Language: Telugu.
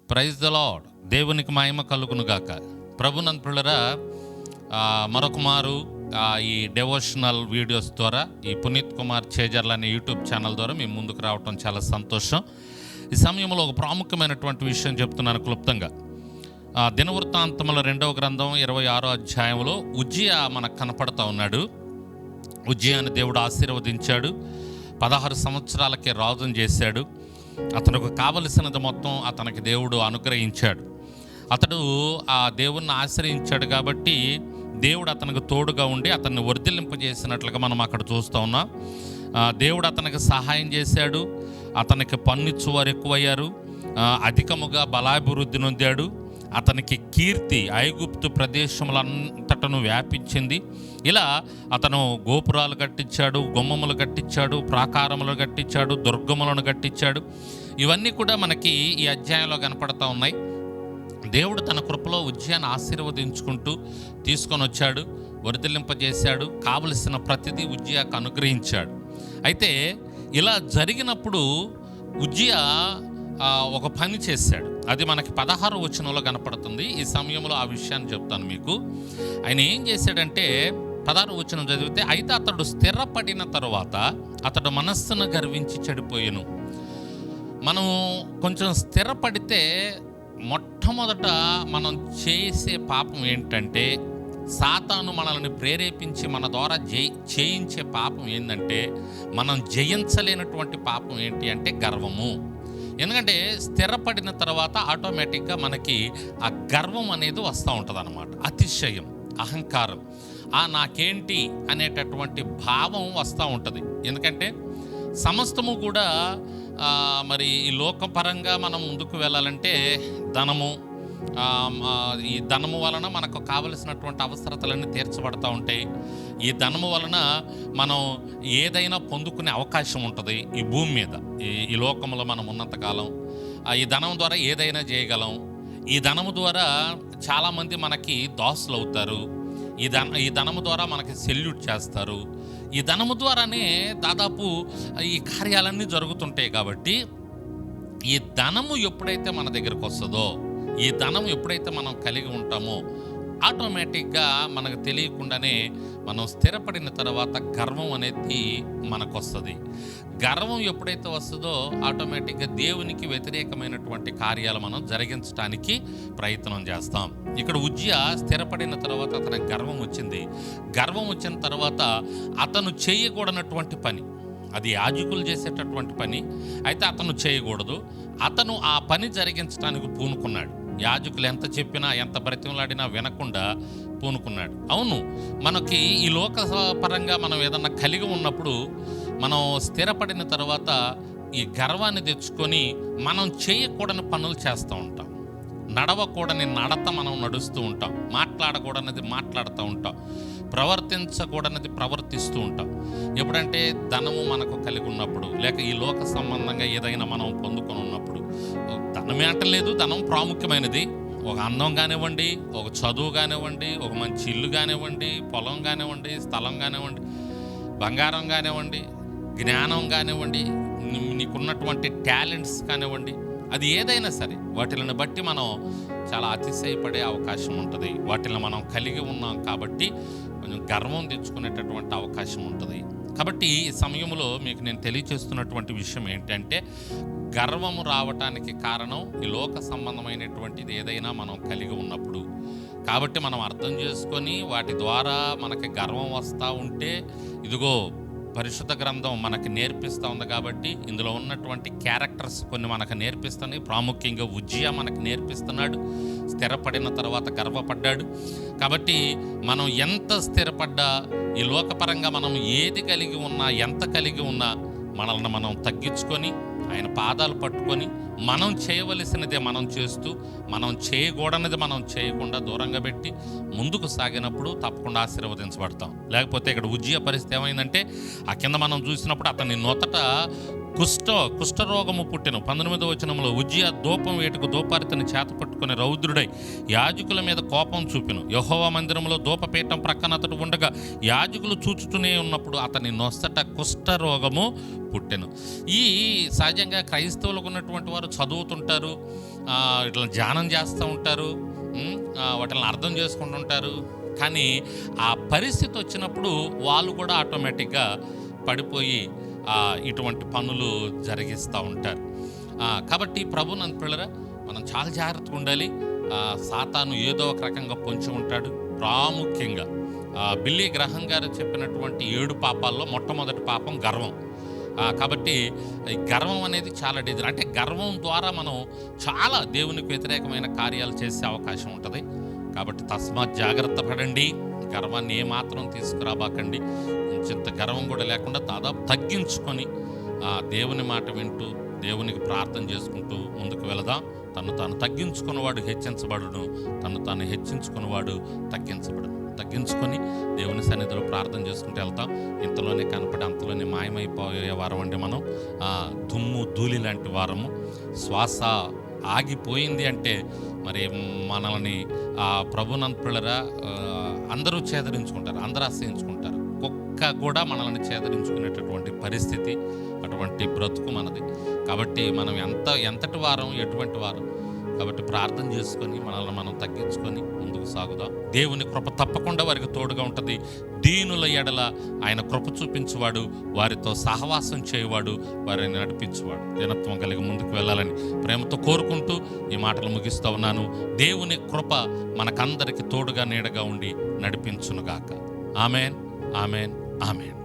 Praise the lord. దేవునికి మహిమ కలుగును గాక. ప్రభునంతులరా, మరొక మారు ఈ డెవోషనల్ వీడియోస్ ద్వారా ఈ పునీత్ కుమార్ చేజర్ల అనే యూట్యూబ్ ఛానల్ ద్వారా మేము ముందుకు రావటం చాలా సంతోషం. ఈ సమయంలో ఒక ప్రాముఖ్యమైనటువంటి విషయం చెప్తున్నాను క్లుప్తంగా. దినవృత్తాంతముల 2వ గ్రంథం 26వ అధ్యాయంలో ఉజ్జియా మనకు కనపడతా ఉన్నాడు. ఉజ్జియాని దేవుడు ఆశీర్వదించాడు. 16 సంవత్సరాలకే రాజును చేశాడు. అతనికి కావలసినది మొత్తం అతనికి దేవుడు అనుగ్రహించాడు. అతడు ఆ దేవుణ్ణి ఆశ్రయించాడు కాబట్టి దేవుడు అతనికి తోడుగా ఉండి అతన్ని వర్ధిల్లింపజేసినట్లుగా మనం అక్కడ చూస్తూ ఉన్నాం. దేవుడు అతనికి సహాయం చేశాడు. అతనికి పన్నిచ్చువారు ఎక్కువయ్యారు. అధికముగా బలాభివృద్ధి నొందాడు. అతనికి కీర్తి ఐగుప్తు ప్రదేశములంతటను వ్యాపించింది. ఇలా అతను గోపురాలు కట్టించాడు, గుమ్మములు కట్టించాడు, ప్రాకారములు కట్టించాడు, దుర్గములను కట్టించాడు. ఇవన్నీ కూడా మనకి ఈ అధ్యాయంలో కనపడతా ఉన్నాయి. దేవుడు తన కృపలో ఉజ్జియాను ఆశీర్వదించుకుంటూ తీసుకొని వచ్చాడు, వర్ధిల్లింపజేశాడు. కావలసిన ప్రతిదీ ఉజ్జియాకు అనుగ్రహించాడు. అయితే ఇలా జరిగినప్పుడు ఉజ్జియా ఒక పని చేశాడు. అది మనకి 16వ వచనంలో కనపడుతుంది. ఈ సమయంలో ఆ విషయాన్ని చెప్తాను మీకు. ఆయన ఏం చేశాడంటే 16వ వచనం చదివితే, అయితే అతడు స్థిరపడిన తరువాత అతడు మనస్సును గర్వించి చెడిపోయెను. మనం కొంచెం స్థిరపడితే మొట్టమొదట మనం చేసే పాపం ఏంటంటే, సాతాను మనల్ని ప్రేరేపించి మన ద్వారా చేయించే పాపం ఏంటంటే, మనం జయించలేనటువంటి పాపం ఏంటి అంటే గర్వము. ఎందుకంటే స్థిరపడిన తర్వాత ఆటోమేటిక్గా మనకి ఆ గర్వం అనేది వస్తూ ఉంటుంది అన్నమాట. అతిశయం, అహంకారం, నాకేంటి అనేటటువంటి భావం వస్తూ ఉంటుంది. ఎందుకంటే సమస్తము కూడా మరి ఈ లోకపరంగా మనం ముందుకు వెళ్ళాలంటే ధనము, ఈ ధనము వలన మనకు కావలసినటువంటి అవసరతలన్నీ తీర్చబడతా ఉంటాయి. ఈ ధనము వలన మనం ఏదైనా పొందుకునే అవకాశం ఉంటుంది ఈ భూమి మీద. ఈ లోకంలో మనం ఉన్నంతకాలం ఈ ధనం ద్వారా ఏదైనా చేయగలం. ఈ ధనము ద్వారా చాలామంది మనకి దాసులు అవుతారు. ఈ ధనము ద్వారా మనకి సెల్యూట్ చేస్తారు. ఈ ధనము ద్వారానే దాదాపు ఈ కార్యాలన్నీ జరుగుతుంటాయి. కాబట్టి ఈ ధనము ఎప్పుడైతే మన దగ్గరకు వస్తుందో, ఈ ధనం ఎప్పుడైతే మనం కలిగి ఉంటామో, ఆటోమేటిక్గా మనకు తెలియకుండానే మనం స్థిరపడిన తర్వాత గర్వం అనేది మనకు వస్తుంది. గర్వం ఎప్పుడైతే వస్తుందో ఆటోమేటిక్గా దేవునికి వ్యతిరేకమైనటువంటి కార్యాలు మనం జరిగించడానికి ప్రయత్నం చేస్తాం. ఇక్కడ ఉజ్జియా స్థిరపడిన తర్వాత అతనికి గర్వం వచ్చింది. గర్వం వచ్చిన తర్వాత అతను చేయకూడనటువంటి పని, అది యాజకులు చేసేటటువంటి పని అయితే అతను చేయకూడదు. అతను ఆ పని జరిగించడానికి పూనుకున్నాడు. యాజకులు ఎంత చెప్పినా ఎంత బ్రతిమలాడినా వినకుండా పూనుకున్నాడు. అవును, మనకి ఈ లోక పరంగా మనం ఏదన్నా కలిగి ఉన్నప్పుడు మనం స్థిరపడిన తర్వాత ఈ గర్వాన్ని తెచ్చుకొని మనం చేయకూడని పనులు చేస్తూ ఉంటాం. నడవకూడని నడత మనం నడుస్తూ ఉంటాం. మాట్లాడకూడనిది మాట్లాడుతూ ఉంటాం. ప్రవర్తించకూడనిది ప్రవర్తిస్తూ ఉంటాం. ఎప్పుడంటే ధనము మనకు కలిగి ఉన్నప్పుడు, లేక ఈ లోక సంబంధంగా ఏదైనా మనం పొందుకొని ఉన్నప్పుడు, ధనమే అంటలేదు, ధనం ప్రాముఖ్యమైనది. ఒక అందం కానివ్వండి, ఒక చదువు కానివ్వండి, ఒక మంచి ఇల్లు కానివ్వండి, పొలం కానివ్వండి, స్థలం కానివ్వండి, బంగారం కానివ్వండి, జ్ఞానం కానివ్వండి, నీకున్నటువంటి టాలెంట్స్ కానివ్వండి, అది ఏదైనా సరే వాటిని బట్టి మనం చాలా అతిశయపడే అవకాశం ఉంటుంది. వాటిని మనం కలిగి ఉన్నాం కాబట్టి కొంచెం గర్వం తెచ్చుకునేటటువంటి అవకాశం ఉంటుంది. కాబట్టి ఈ సమయంలో మీకు నేను తెలియచేస్తున్నటువంటి విషయం ఏంటంటే, గర్వము రావటానికి కారణం ఈ లోక సంబంధమైనటువంటిది ఏదైనా మనం కలిగి ఉన్నప్పుడు. కాబట్టి మనం అర్థం చేసుకొని వాటి ద్వారా మనకి గర్వం వస్తూ ఉంటే, ఇదిగో పరిశుద్ధ గ్రంథం మనకి నేర్పిస్తూ ఉంది. కాబట్టి ఇందులో ఉన్నటువంటి క్యారెక్టర్స్ కొన్ని మనకు నేర్పిస్తున్నాయి. ప్రాముఖ్యంగా ఉజ్జియా మనకు నేర్పిస్తున్నాడు. స్థిరపడిన తర్వాత గర్వపడ్డాడు. కాబట్టి మనం ఎంత స్థిరపడ్డా, ఈ లోకపరంగా మనం ఏది కలిగి ఉన్నా, ఎంత కలిగి ఉన్నా, మనల్ని మనం తగ్గించుకొని ఆయన పాదాలు పట్టుకొని మనం చేయవలసినదే మనం చేస్తూ, మనం చేయకూడనిది మనం చేయకుండా దూరంగా పెట్టి ముందుకు సాగినప్పుడు తప్పకుండా ఆశీర్వదించబడతాం. లేకపోతే ఇక్కడ ఉజ్జియా పరిస్థితి ఏమైందంటే, ఆ కింద మనం చూసినప్పుడు అతని నొతట కుష్ఠరోగము పుట్టెను. 19వ వచనంలో, ఉజ్జియా ధూపం వేటుకు ధూపార్తిని చేత పట్టుకుని రౌద్రుడై యాజకుల మీద కోపం చూపెను. యెహోవా మందిరంలో ధూపపీఠం ప్రక్కన అతడు ఉండగా యాజకులు చూచుతూనే ఉన్నప్పుడు అతని నొసట కుష్ఠరోగము పుట్టెను. ఈ సహజంగా క్రైస్తవులకు ఉన్నటువంటి వారు చదువుతుంటారు, ఇట్లా ధ్యానం చేస్తూ ఉంటారు, వాటిని అర్థం చేసుకుంటుంటారు. కానీ ఆ పరిస్థితి వచ్చినప్పుడు వాళ్ళు కూడా ఆటోమేటిక్గా పడిపోయి ఇటువంటి పనులు జరిగిస్తూ ఉంటారు. కాబట్టి ప్రభునందు పిల్లరా, మనం చాలా జాగ్రత్తగా ఉండాలి. సాతాను ఏదో ఒక రకంగా పొంచి ఉంటాడు. ప్రాముఖ్యంగా బిల్లీ గ్రహం గారు చెప్పినటువంటి 7 పాపాల్లో మొట్టమొదటి పాపం గర్వం. కాబట్టి ఈ గర్వం అనేది చాలా డేంజర్. అంటే గర్వం ద్వారా మనం చాలా దేవునికి వ్యతిరేకమైన కార్యాలు చేసే అవకాశం ఉంటుంది. కాబట్టి తస్మాత్ జాగ్రత్త పడండి, గర్వాన్ని ఏమాత్రం తీసుకురాబాకండి. ఇంత గర్వం కూడా లేకుండా దాదాపు తగ్గించుకొని దేవుని మాట వింటూ దేవునికి ప్రార్థన చేసుకుంటూ ముందుకు వెళదాం. తను తాను తగ్గించుకున్నవాడు హెచ్చించబడును, తను తాను హెచ్చించుకున్నవాడు తగ్గించుకొని దేవుని సన్నిధిలో ప్రార్థన చేసుకుంటూ వెళ్తాం. ఇంతలోనే కనపడి అంతలోనే మాయమైపోయే వారం అండి మనం. దుమ్ము ధూళి లాంటి వారము. శ్వాస ఆగిపోయింది అంటే మరి మనల్ని ప్రభునందు పిల్లరా అందరూ చేదరించుకుంటారు, అందరూ అసహించుకుంటారు. కుక్క కూడా మనల్ని చేదరించుకునేటటువంటి పరిస్థితి, అటువంటి బ్రతుకు మనది. కాబట్టి మనం ఎంతటి వారం, ఎటువంటి వారం. కాబట్టి ప్రార్థన చేసుకొని మనల్ని మనం తగ్గించుకొని ముందుకు సాగుదాం. దేవుని కృప తప్పకుండా వారికి తోడుగా ఉంటుంది. దీనుల ఎడల ఆయన కృప చూపించువాడు, వారితో సహవాసం చేయవాడు, వారిని నడిపించువాడు. దినత్వం కలిగి ముందుకు వెళ్ళాలని ప్రేమతో కోరుకుంటూ ఈ మాటలు ముగిస్తూ ఉన్నాను. దేవుని కృప మనకందరికి తోడుగా నీడగా ఉండి నడిపించునుగాక. Amen, amen, amen.